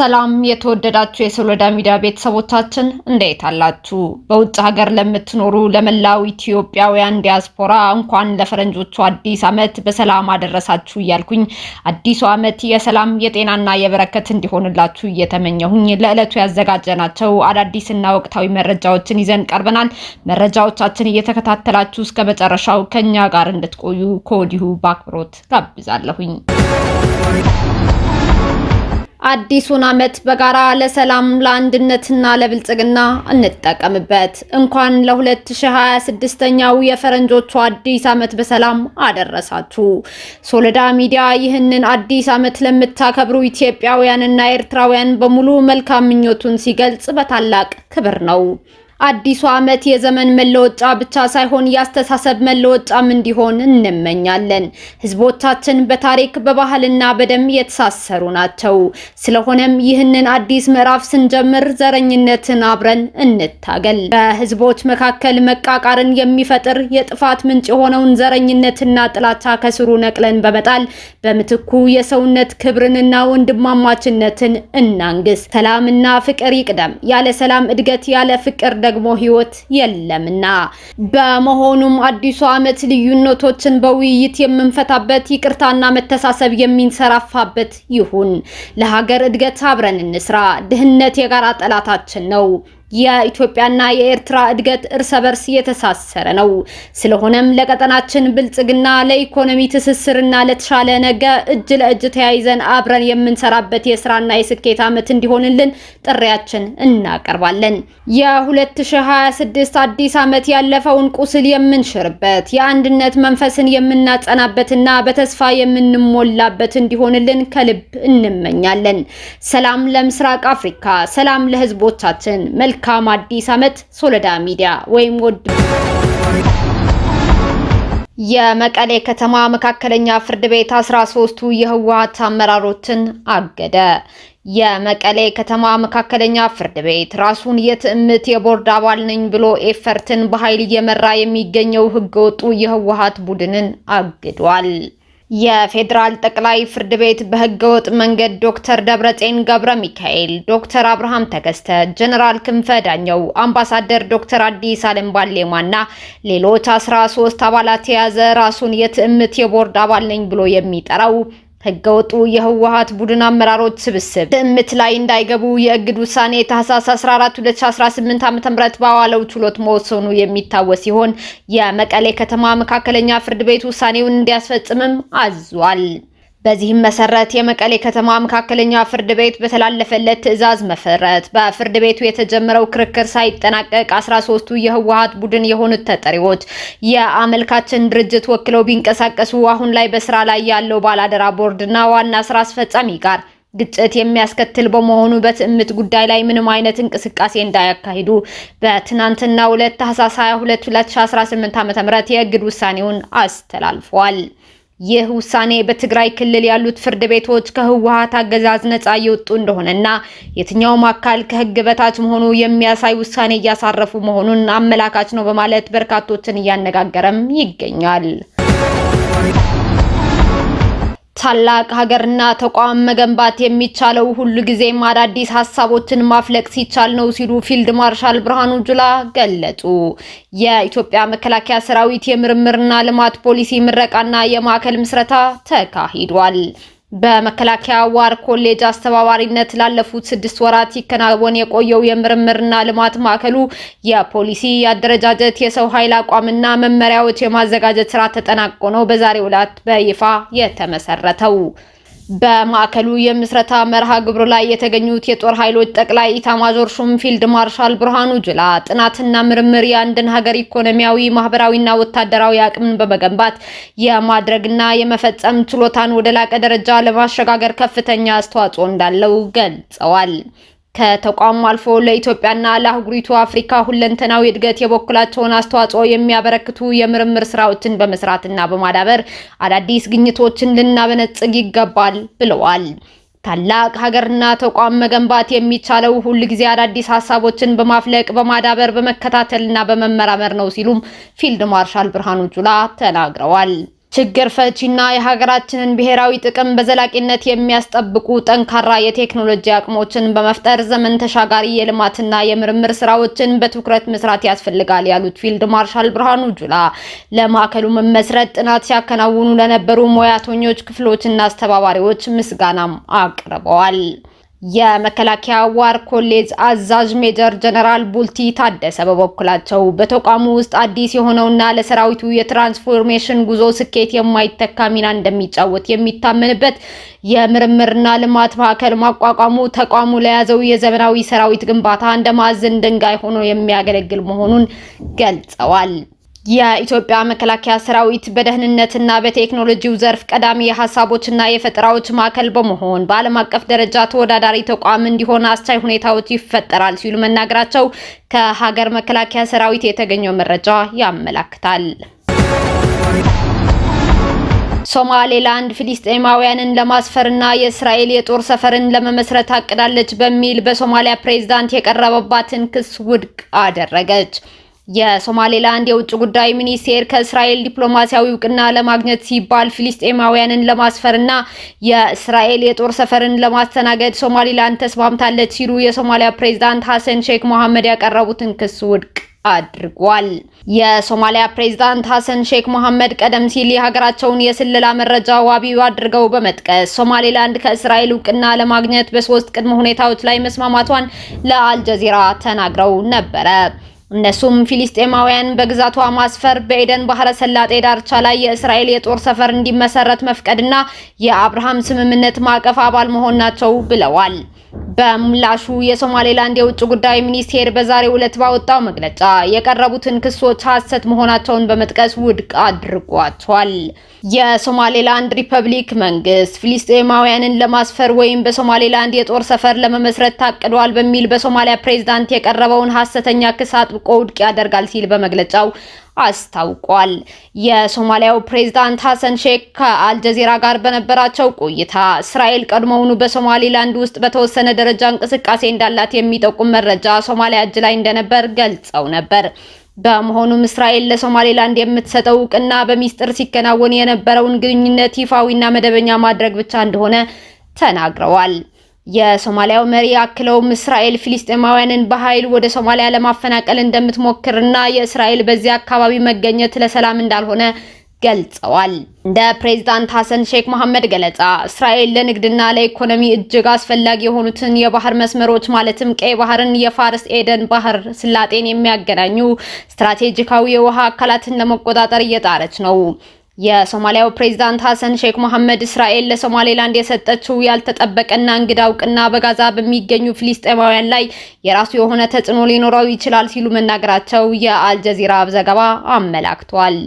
ሰላም የተወደዳችሁ የሶሎዳ ሚዲያ ቤተሰቦቻችን እንዴት አላችሁ? በውጭ ሀገር ለምትኖሩ ለመላው ኢትዮጵያውያን ዲያስፖራ እንኳን ለፈረንጆቹ አዲስ ዓመት በሰላም አደረሳችሁ እያልኩኝ አዲሱ ዓመት የሰላም የጤናና የበረከት እንዲሆንላችሁ እየተመኘሁኝ ለዕለቱ ያዘጋጀናቸው አዳዲስና ወቅታዊ መረጃዎችን ይዘን ቀርበናል። መረጃዎቻችን እየተከታተላችሁ እስከ መጨረሻው ከኛ ጋር እንድትቆዩ ከወዲሁ በአክብሮት ጋብዛለሁኝ። አዲሱን ዓመት በጋራ ለሰላም ለአንድነትና ለብልጽግና እንጠቀምበት። እንኳን ለ2026ኛው የፈረንጆቹ አዲስ ዓመት በሰላም አደረሳችሁ። ሶሎዳ ሚዲያ ይህንን አዲስ ዓመት ለምታከብሩ ኢትዮጵያውያንና ኤርትራውያን በሙሉ መልካም ምኞቱን ሲገልጽ በታላቅ ክብር ነው። አዲሱ ዓመት የዘመን መለወጫ ብቻ ሳይሆን ያስተሳሰብ መለወጫም እንዲሆን እንመኛለን። ህዝቦቻችን በታሪክ በባህልና በደም የተሳሰሩ ናቸው። ስለሆነም ይህንን አዲስ ምዕራፍ ስንጀምር ዘረኝነትን አብረን እንታገል። በህዝቦች መካከል መቃቃርን የሚፈጥር የጥፋት ምንጭ የሆነውን ዘረኝነትና ጥላቻ ከስሩ ነቅለን በመጣል በምትኩ የሰውነት ክብርንና ወንድማማችነትን እናንግስ። ሰላምና ፍቅር ይቅደም። ያለ ሰላም እድገት፣ ያለ ፍቅር ደግሞ ህይወት የለምና። በመሆኑም አዲሱ ዓመት ልዩነቶችን በውይይት የምንፈታበት፣ ይቅርታና መተሳሰብ የሚንሰራፋበት ይሁን። ለሀገር እድገት አብረን እንስራ። ድህነት የጋራ ጠላታችን ነው። የኢትዮጵያና የኤርትራ እድገት እርስ በርስ የተሳሰረ ነው። ስለሆነም ለቀጠናችን ብልጽግና፣ ለኢኮኖሚ ትስስርና ለተሻለ ነገ እጅ ለእጅ ተያይዘን አብረን የምንሰራበት የስራና የስኬት ዓመት እንዲሆንልን ጥሪያችን እናቀርባለን። የ2026 አዲስ ዓመት ያለፈውን ቁስል የምንሽርበት፣ የአንድነት መንፈስን የምናጸናበትና በተስፋ የምንሞላበት እንዲሆንልን ከልብ እንመኛለን። ሰላም ለምስራቅ አፍሪካ፣ ሰላም ለህዝቦቻችን። መልካም አዲስ ዓመት። ሶሎዳ ሚዲያ ወይም ወድ የመቀሌ ከተማ መካከለኛ ፍርድ ቤት 13ቱ የህወሓት አመራሮችን አገደ። የመቀሌ ከተማ መካከለኛ ፍርድ ቤት ራሱን የትዕምት የቦርድ አባል ነኝ ብሎ ኤፈርትን በኃይል እየመራ የሚገኘው ህገወጡ የህወሓት ቡድንን አግዷል። የፌዴራል ጠቅላይ ፍርድ ቤት በህገወጥ መንገድ ዶክተር ደብረጽዮን ገብረ ሚካኤል፣ ዶክተር አብርሃም ተከስተ፣ ጀነራል ክንፈ ዳኘው፣ አምባሳደር ዶክተር አዲስ ዓለም ባሌማና ሌሎች 13 አባላት የያዘ ራሱን የትዕምት የቦርድ አባል ነኝ ብሎ የሚጠራው ህገወጡ የህወሓት ቡድን አመራሮች ስብስብ ትዕምት ላይ እንዳይገቡ የእግድ ውሳኔ ታህሳስ 14 2018 ዓ.ም በዋለው ችሎት መወሰኑ የሚታወስ ሲሆን የመቀሌ ከተማ መካከለኛ ፍርድ ቤት ውሳኔውን እንዲያስፈጽምም አዟል። በዚህም መሰረት የመቀሌ ከተማ መካከለኛ ፍርድ ቤት በተላለፈለት ትዕዛዝ መሰረት በፍርድ ቤቱ የተጀመረው ክርክር ሳይጠናቀቅ 13ቱ የህወሓት ቡድን የሆኑት ተጠሪዎች የአመልካችን ድርጅት ወክለው ቢንቀሳቀሱ አሁን ላይ በስራ ላይ ያለው ባላደራ ቦርድና ዋና ስራ አስፈጻሚ ጋር ግጭት የሚያስከትል በመሆኑ በትዕምት ጉዳይ ላይ ምንም አይነት እንቅስቃሴ እንዳያካሂዱ በትናንትናው ዕለት ታህሳስ 22 2018 ዓ.ም የእግድ ውሳኔውን አስተላልፈዋል። ይህ ውሳኔ በትግራይ ክልል ያሉት ፍርድ ቤቶች ከህወሓት አገዛዝ ነፃ እየወጡ እንደሆነና የትኛውም አካል ከህግ በታች መሆኑ የሚያሳይ ውሳኔ እያሳረፉ መሆኑን አመላካች ነው በማለት በርካቶችን እያነጋገረም ይገኛል። ታላቅ ሀገርና ተቋም መገንባት የሚቻለው ሁሉ ጊዜም አዳዲስ ሀሳቦችን ማፍለቅ ሲቻል ነው ሲሉ ፊልድ ማርሻል ብርሃኑ ጁላ ገለጹ። የኢትዮጵያ መከላከያ ሰራዊት የምርምርና ልማት ፖሊሲ ምረቃና የማዕከል ምስረታ ተካሂዷል። በመከላከያ ዋር ኮሌጅ አስተባባሪነት ላለፉት 6 ወራት ይከናወን የቆየው የምርምርና ልማት ማዕከሉ የፖሊሲ የአደረጃጀት የሰው ኃይል አቋምና መመሪያዎች የማዘጋጀት ስራ ተጠናቆ ነው በዛሬው ዕለት በይፋ የተመሰረተው። በማዕከሉ የምስረታ መርሃ ግብሩ ላይ የተገኙት የጦር ኃይሎች ጠቅላይ ኢታማዦር ሹም ፊልድ ማርሻል ብርሃኑ ጁላ ጥናትና ምርምር የአንድን ሀገር ኢኮኖሚያዊ፣ ማህበራዊና ወታደራዊ አቅምን በመገንባት የማድረግና የመፈጸም ችሎታን ወደ ላቀ ደረጃ ለማሸጋገር ከፍተኛ አስተዋጽኦ እንዳለው ገልጸዋል። ከተቋሙ አልፎ ለኢትዮጵያና ለአህጉሪቱ አፍሪካ ሁለንተናዊ እድገት የበኩላቸውን አስተዋጽኦ የሚያበረክቱ የምርምር ስራዎችን በመስራትና በማዳበር አዳዲስ ግኝቶችን ልናበነጽግ ይገባል ብለዋል። ታላቅ ሀገርና ተቋም መገንባት የሚቻለው ሁሉ ጊዜ አዳዲስ ሀሳቦችን በማፍለቅ በማዳበር በመከታተልና በመመራመር ነው ሲሉም ፊልድ ማርሻል ብርሃኑ ጁላ ተናግረዋል። ችግር ፈቺና የሀገራችንን ብሔራዊ ጥቅም በዘላቂነት የሚያስጠብቁ ጠንካራ የቴክኖሎጂ አቅሞችን በመፍጠር ዘመን ተሻጋሪ የልማትና የምርምር ስራዎችን በትኩረት መስራት ያስፈልጋል ያሉት ፊልድ ማርሻል ብርሃኑ ጁላ ለማዕከሉ መመስረት ጥናት ሲያከናውኑ ለነበሩ ሙያተኞች ክፍሎችና አስተባባሪዎች ምስጋናም አቅርበዋል። የመከላከያ ዋር ኮሌጅ አዛዥ ሜጀር ጀነራል ቡልቲ ታደሰ በበኩላቸው በተቋሙ ውስጥ አዲስ የሆነውና ለሰራዊቱ የትራንስፎርሜሽን ጉዞ ስኬት የማይተካ ሚና እንደሚጫወት የሚታመንበት የምርምርና ልማት ማዕከል ማቋቋሙ ተቋሙ ለያዘው የዘመናዊ ሰራዊት ግንባታ እንደ ማዕዘን ድንጋይ ሆኖ የሚያገለግል መሆኑን ገልጸዋል። የኢትዮጵያ መከላከያ ሰራዊት በደህንነትና በቴክኖሎጂው ዘርፍ ቀዳሚ የሐሳቦችና የፈጠራዎች ማዕከል በመሆን በዓለም አቀፍ ደረጃ ተወዳዳሪ ተቋም እንዲሆን አስቻይ ሁኔታዎች ይፈጠራል ሲሉ መናገራቸው ከሀገር መከላከያ ሰራዊት የተገኘው መረጃ ያመለክታል። ሶማሌላንድ ፍልስጤማውያንን ለማስፈርና የእስራኤል የጦር ሰፈርን ለመመስረት አቅዳለች በሚል በሶማሊያ ፕሬዝዳንት የቀረበባትን ክስ ውድቅ አደረገች። የሶማሌላንድ የውጭ ጉዳይ ሚኒስቴር ከእስራኤል ዲፕሎማሲያዊ እውቅና ለማግኘት ሲባል ፍልስጤማውያንን ለማስፈርና የእስራኤል የጦር ሰፈርን ለማስተናገድ ሶማሌላንድ ተስማምታለች ሲሉ የሶማሊያ ፕሬዝዳንት ሐሰን ሼክ መሐመድ ያቀረቡትን ክስ ውድቅ አድርጓል። የሶማሊያ ፕሬዝዳንት ሐሰን ሼክ መሐመድ ቀደም ሲል የሀገራቸውን የስለላ መረጃ ዋቢ አድርገው በመጥቀስ ሶማሌላንድ ከእስራኤል እውቅና ለማግኘት በሶስት ቅድመ ሁኔታዎች ላይ መስማማቷን ለአልጀዚራ ተናግረው ነበረ። እነሱም ፍልስጤማውያን በግዛቷ ማስፈር፣ በኤደን ባህረ ሰላጤ ዳርቻ ላይ የእስራኤል የጦር ሰፈር እንዲመሰረት መፍቀድና የአብርሃም ስምምነት ማዕቀፍ አባል መሆን ናቸው ብለዋል። በምላሹ የሶማሌላንድ የውጭ ጉዳይ ሚኒስቴር በዛሬው ዕለት ባወጣው መግለጫ የቀረቡትን ክሶች ሐሰት መሆናቸውን በመጥቀስ ውድቅ አድርጓቸዋል። የሶማሌላንድ ሪፐብሊክ መንግስት ፍልስጤማውያንን ለማስፈር ወይም በሶማሌላንድ የጦር ሰፈር ለመመስረት ታቅዷል በሚል በሶማሊያ ፕሬዝዳንት የቀረበውን ሐሰተኛ ክስ አጥብቆ ውድቅ ያደርጋል ሲል በመግለጫው አስታውቋል። የሶማሊያው ፕሬዝዳንት ሐሰን ሼክ ከአልጀዚራ ጋር በነበራቸው ቆይታ እስራኤል ቀድሞውኑ በሶማሊላንድ ውስጥ በተወሰነ ደረጃ እንቅስቃሴ እንዳላት የሚጠቁም መረጃ ሶማሊያ እጅ ላይ እንደነበር ገልጸው ነበር። በመሆኑም እስራኤል ለሶማሌላንድ የምትሰጠው እውቅና በሚስጥር ሲከናወን የነበረውን ግንኙነት ይፋዊና መደበኛ ማድረግ ብቻ እንደሆነ ተናግረዋል። የሶማሊያው መሪ አክለውም እስራኤል ፍልስጤማውያንን በኃይል ወደ ሶማሊያ ለማፈናቀል እንደምትሞክርና የእስራኤል በዚያ አካባቢ መገኘት ለሰላም እንዳልሆነ ገልጸዋል። እንደ ፕሬዝዳንት ሐሰን ሼክ መሐመድ ገለጻ እስራኤል ለንግድና ለኢኮኖሚ እጅግ አስፈላጊ የሆኑትን የባህር መስመሮች ማለትም ቀይ ባህርን፣ የፋርስ ኤደን ባህር ስላጤን የሚያገናኙ ስትራቴጂካዊ የውሃ አካላትን ለመቆጣጠር እየጣረች ነው። የሶማሊያው ፕሬዝዳንት ሐሰን ሼክ መሐመድ እስራኤል ለሶማሌላንድ የሰጠችው ያልተጠበቀና እንግዳ እውቅና በጋዛ በሚገኙ ፍልስጤማውያን ላይ የራሱ የሆነ ተጽዕኖ ሊኖረው ይችላል ሲሉ መናገራቸው የአልጀዚራ ዘገባ አመላክቷል።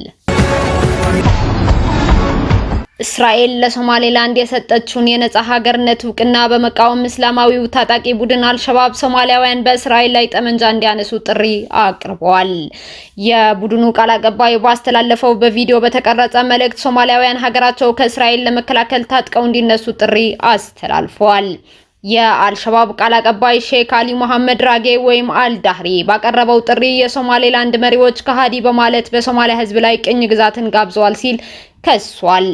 እስራኤል ለሶማሌላንድ የሰጠችውን የነጻ ሀገርነት እውቅና በመቃወም እስላማዊው ታጣቂ ቡድን አልሸባብ ሶማሊያውያን በእስራኤል ላይ ጠመንጃ እንዲያነሱ ጥሪ አቅርበዋል። የቡድኑ ቃል አቀባይ ባስተላለፈው በቪዲዮ በተቀረጸ መልእክት ሶማሊያውያን ሀገራቸው ከእስራኤል ለመከላከል ታጥቀው እንዲነሱ ጥሪ አስተላልፈዋል። የአልሸባብ ቃል አቀባይ ሼክ አሊ መሐመድ ራጌ ወይም አልዳህሪ ባቀረበው ጥሪ የሶማሌላንድ መሪዎች ከሃዲ በማለት በሶማሊያ ሕዝብ ላይ ቅኝ ግዛትን ጋብዘዋል ሲል ከሷል።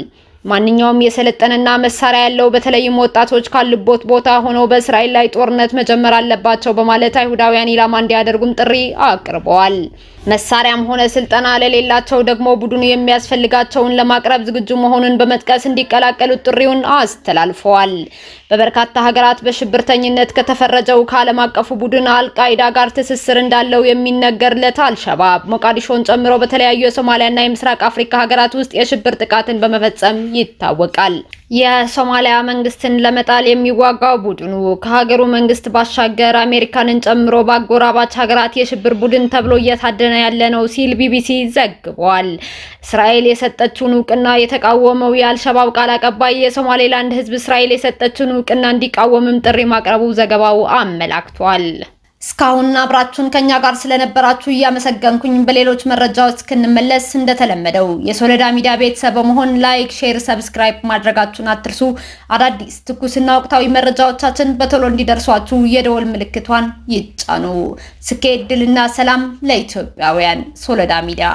ማንኛውም የሰለጠነና መሳሪያ ያለው በተለይም ወጣቶች ካሉበት ቦታ ሆነው በእስራኤል ላይ ጦርነት መጀመር አለባቸው በማለት አይሁዳውያን ኢላማ እንዲያደርጉም ጥሪ አቅርበዋል። መሳሪያም ሆነ ስልጠና ለሌላቸው ደግሞ ቡድኑ የሚያስፈልጋቸውን ለማቅረብ ዝግጁ መሆኑን በመጥቀስ እንዲቀላቀሉ ጥሪውን አስተላልፈዋል። በበርካታ ሀገራት በሽብርተኝነት ከተፈረጀው ከዓለም አቀፉ ቡድን አልቃይዳ ጋር ትስስር እንዳለው የሚነገርለት አልሸባብ ሞቃዲሾን ጨምሮ በተለያዩ የሶማሊያና የምስራቅ አፍሪካ ሀገራት ውስጥ የሽብር ጥቃትን በመፈጸም ይታወቃል። የሶማሊያ መንግስትን ለመጣል የሚዋጋው ቡድኑ ከሀገሩ መንግስት ባሻገር አሜሪካንን ጨምሮ በአጎራባች ሀገራት የሽብር ቡድን ተብሎ እየታደነ ያለ ነው ሲል ቢቢሲ ዘግቧል። እስራኤል የሰጠችውን እውቅና የተቃወመው የአልሸባብ ቃል አቀባይ የሶማሌላንድ ሕዝብ እስራኤል የሰጠችውን እውቅና እንዲቃወምም ጥሪ ማቅረቡ ዘገባው አመላክቷል። እስካሁን አብራችሁን ከኛ ጋር ስለነበራችሁ እያመሰገንኩኝ በሌሎች መረጃዎች እስክንመለስ እንደተለመደው የሶለዳ ሚዲያ ቤተሰብ በመሆን ላይክ፣ ሼር፣ ሰብስክራይብ ማድረጋችሁን አትርሱ። አዳዲስ ትኩስና ወቅታዊ መረጃዎቻችን በቶሎ እንዲደርሷችሁ የደወል ምልክቷን ይጫኑ። ስኬት፣ ድልና ሰላም ለኢትዮጵያውያን። ሶለዳ ሚዲያ